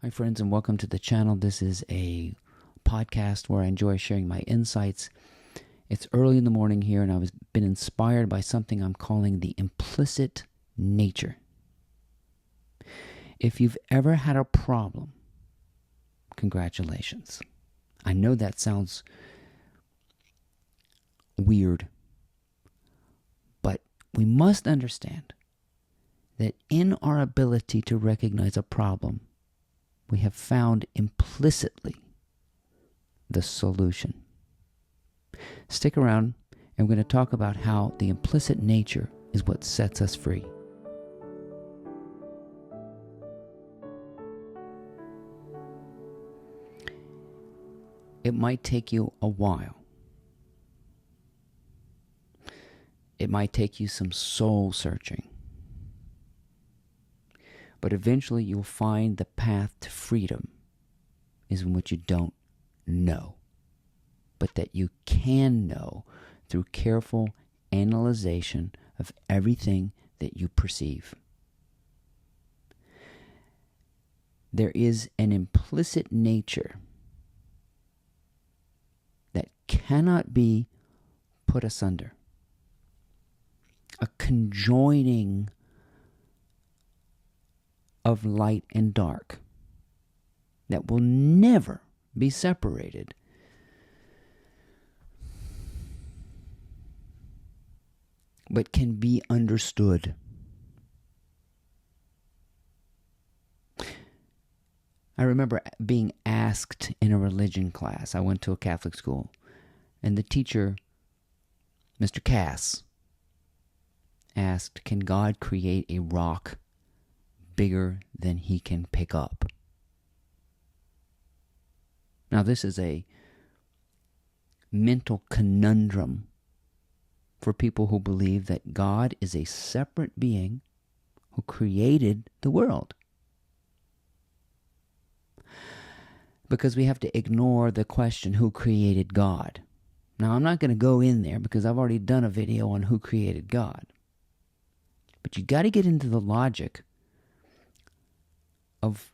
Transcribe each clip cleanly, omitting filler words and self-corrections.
Hi, friends, and welcome to the channel. This is a podcast where I enjoy sharing my insights. It's early in the morning here, and I've been inspired by something I'm calling the implicit nature. If you've ever had a problem, congratulations. I know that sounds weird, but we must understand that in our ability to recognize a problem, we have found implicitly the solution. Stick around, and we're going to talk about how the implicit nature is what sets us free. It might take you a while. It might take you some soul searching. But eventually you'll find the path to freedom is in what you don't know, but that you can know through careful analyzation of everything that you perceive. There is an implicit nature that cannot be put asunder, a conjoining of light and dark that will never be separated. But can be understood. I remember being asked in a religion class. I went to a Catholic school, and the teacher, Mr. Cass, asked, "Can God create a rock bigger than he can pick up?" Now, this is a mental conundrum for people who believe that God is a separate being who created the world. Because we have to ignore the question, who created God? Now, I'm not going to go in there because I've already done a video on who created God. But you got to get into the logic of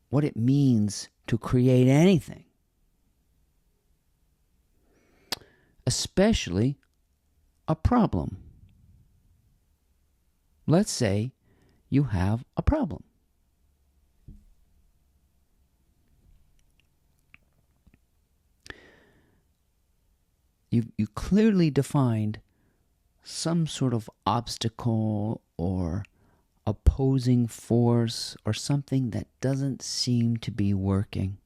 what it means to create anything, especially a problem. Let's say you have a problem. You clearly defined some sort of obstacle or opposing force or something that doesn't seem to be working.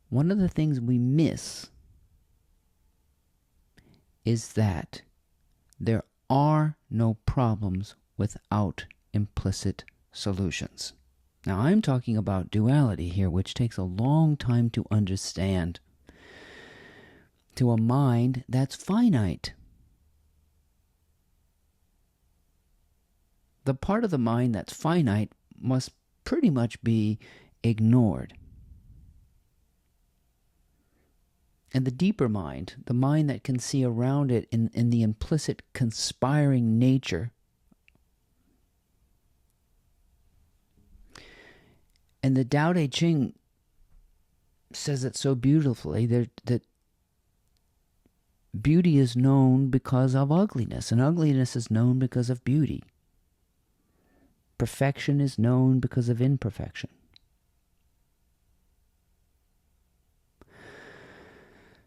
One of the things we miss is that there are no problems without implicit solutions. Now, I'm talking about duality here, which takes a long time to understand to a mind that's finite. The part of the mind that's finite must pretty much be ignored. And the deeper mind, the mind that can see around it in the implicit conspiring nature, and the Tao Te Ching says it so beautifully that beauty is known because of ugliness, and ugliness is known because of beauty. Perfection is known because of imperfection.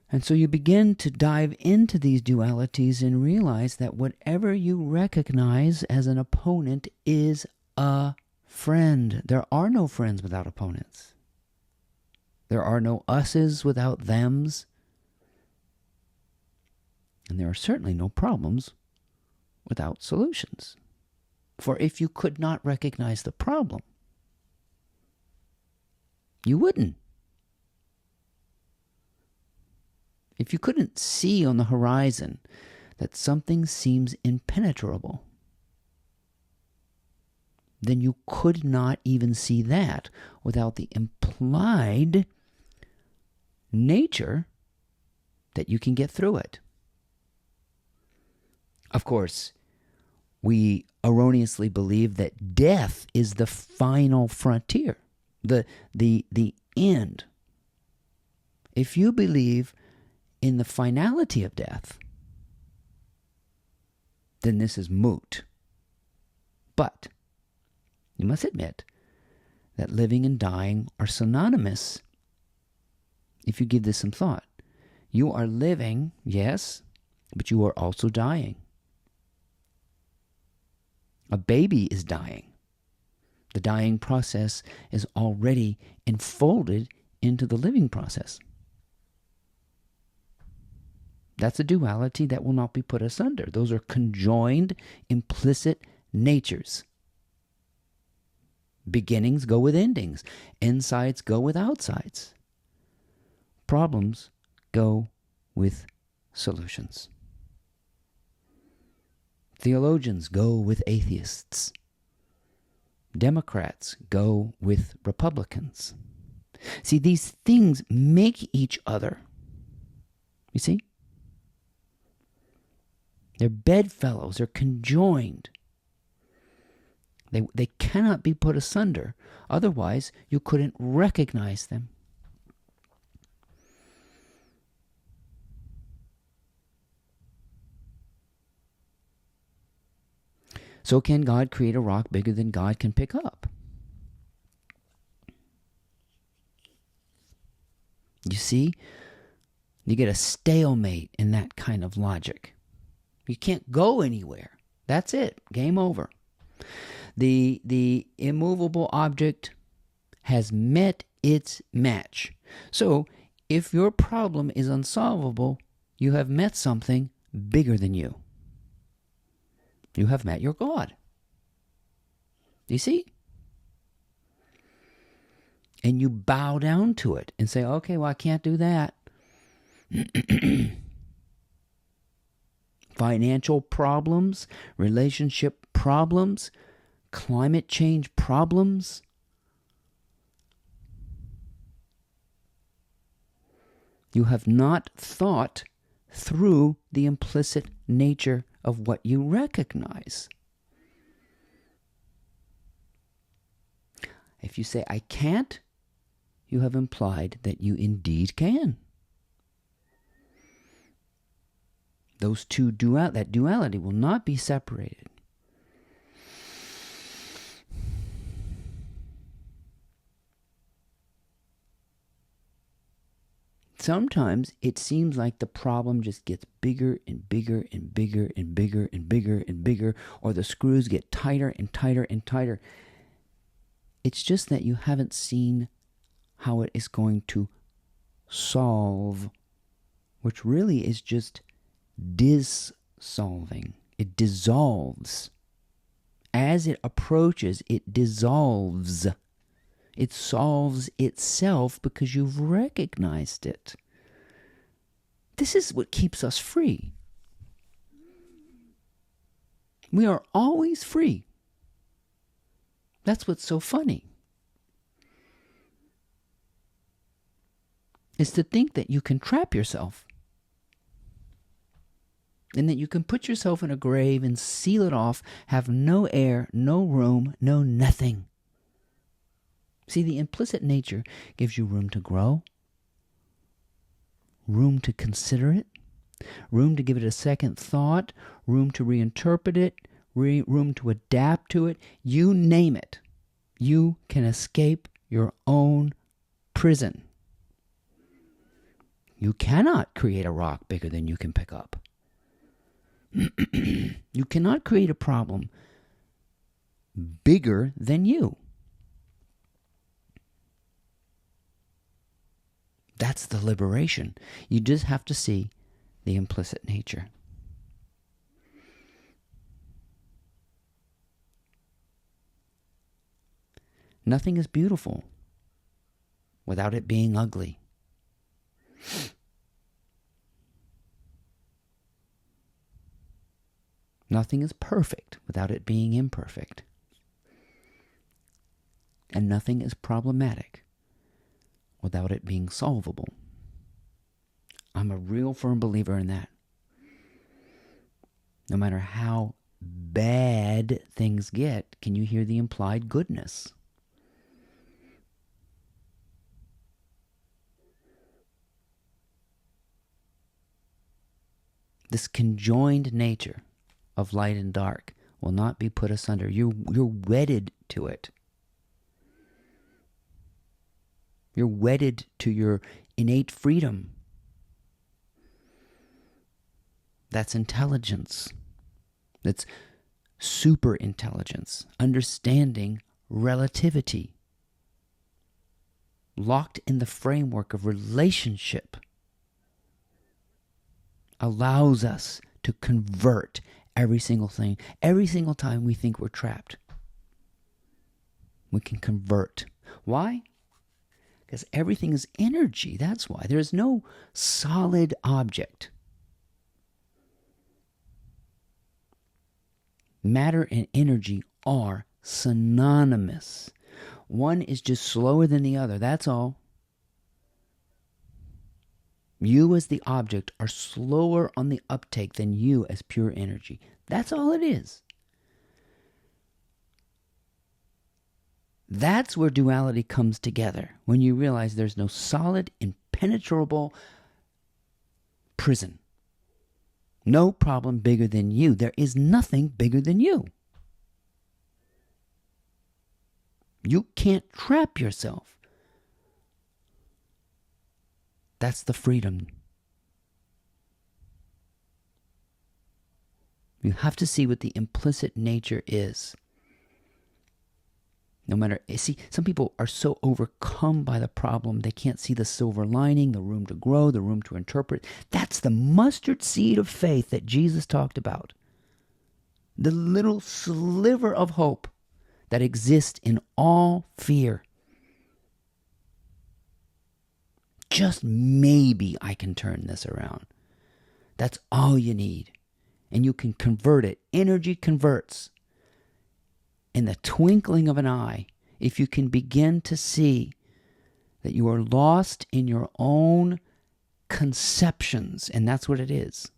And so you begin to dive into these dualities and realize that whatever you recognize as an opponent is a friend. There are no friends without opponents. There are no us's without them's. And there are certainly no problems without solutions. For if you could not recognize the problem, you wouldn't. If you couldn't see on the horizon that something seems impenetrable, then you could not even see that without the implied nature that you can get through it. Of course, we erroneously believe that death is the final frontier, the end. If you believe in the finality of death, then this is moot. But you must admit that living and dying are synonymous if you give this some thought. You are living, yes, but you are also dying. A baby is dying. The dying process is already enfolded into the living process. That's a duality that will not be put asunder. Those are conjoined, implicit natures. Beginnings go with endings. Insides go with outsides. Problems go with solutions. Theologians go with atheists. Democrats go with Republicans. See, these things make each other. You see? They're bedfellows. They're conjoined. They cannot be put asunder. Otherwise, you couldn't recognize them. So can God create a rock bigger than God can pick up? You see? You get a stalemate in that kind of logic. You can't go anywhere. That's it. Game over. The immovable object has met its match. So, if your problem is unsolvable, you have met something bigger than you. You have met your God. You see? And you bow down to it and say, okay, well, I can't do that. Financial problems, relationship problems, climate change problems. You have not thought through the implicit nature of what you recognize. If you say, I can't, you have implied that you indeed can. Those two that duality will not be separated. Sometimes it seems like the problem just gets bigger and bigger and bigger and bigger and bigger and bigger, or the screws get tighter and tighter and tighter. It's just that you haven't seen how it is going to solve, which really is just dissolving. It dissolves. As it approaches, it dissolves. It solves itself because you've recognized it. This is what keeps us free. We are always free. That's what's so funny. Is to think that you can trap yourself. And that you can put yourself in a grave and seal it off, have no air, no room, no nothing. See, the implicit nature gives you room to grow, room to consider it, room to give it a second thought, room to reinterpret it, room to adapt to it. You name it. You can escape your own prison. You cannot create a rock bigger than you can pick up. You cannot create a problem bigger than you. That's the liberation. You just have to see the implicit nature. Nothing is beautiful without it being ugly. Nothing is perfect without it being imperfect. And nothing is problematic without it being solvable. I'm a real firm believer in that. No matter how bad things get, can you hear the implied goodness? This conjoined nature of light and dark will not be put asunder. You're wedded to it. You're wedded to your innate freedom. That's intelligence. That's super intelligence, understanding relativity, locked in the framework of relationship, allows us to convert every single thing. Every single time we think we're trapped, we can convert. Why? Because everything is energy. That's why. There's no solid object. Matter and energy are synonymous. One is just slower than the other. That's all. You as the object are slower on the uptake than you as pure energy. That's all it is. That's where duality comes together, when you realize there's no solid, impenetrable prison. No problem bigger than you. There is nothing bigger than you. You can't trap yourself. That's the freedom. You have to see what the implicit nature is. No matter, see, some people are so overcome by the problem, they can't see the silver lining, the room to grow, the room to interpret. That's the mustard seed of faith that Jesus talked about. The little sliver of hope that exists in all fear. Just maybe I can turn this around. That's all you need. And you can convert it. Energy converts. In the twinkling of an eye, if you can begin to see that you are lost in your own conceptions, and that's what it is.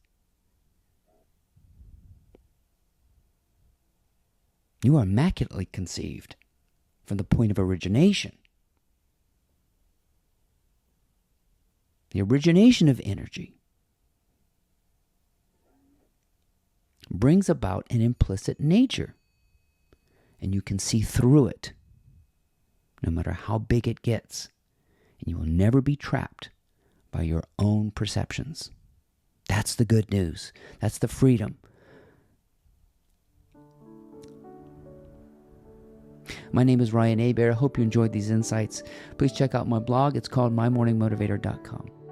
You are immaculately conceived from the point of origination. The origination of energy brings about an implicit nature, and you can see through it, no matter how big it gets, and you will never be trapped by your own perceptions. That's the good news. That's the freedom. My name is Ryan Abair. I hope you enjoyed these insights. Please check out my blog. It's called mymorningmotivator.com.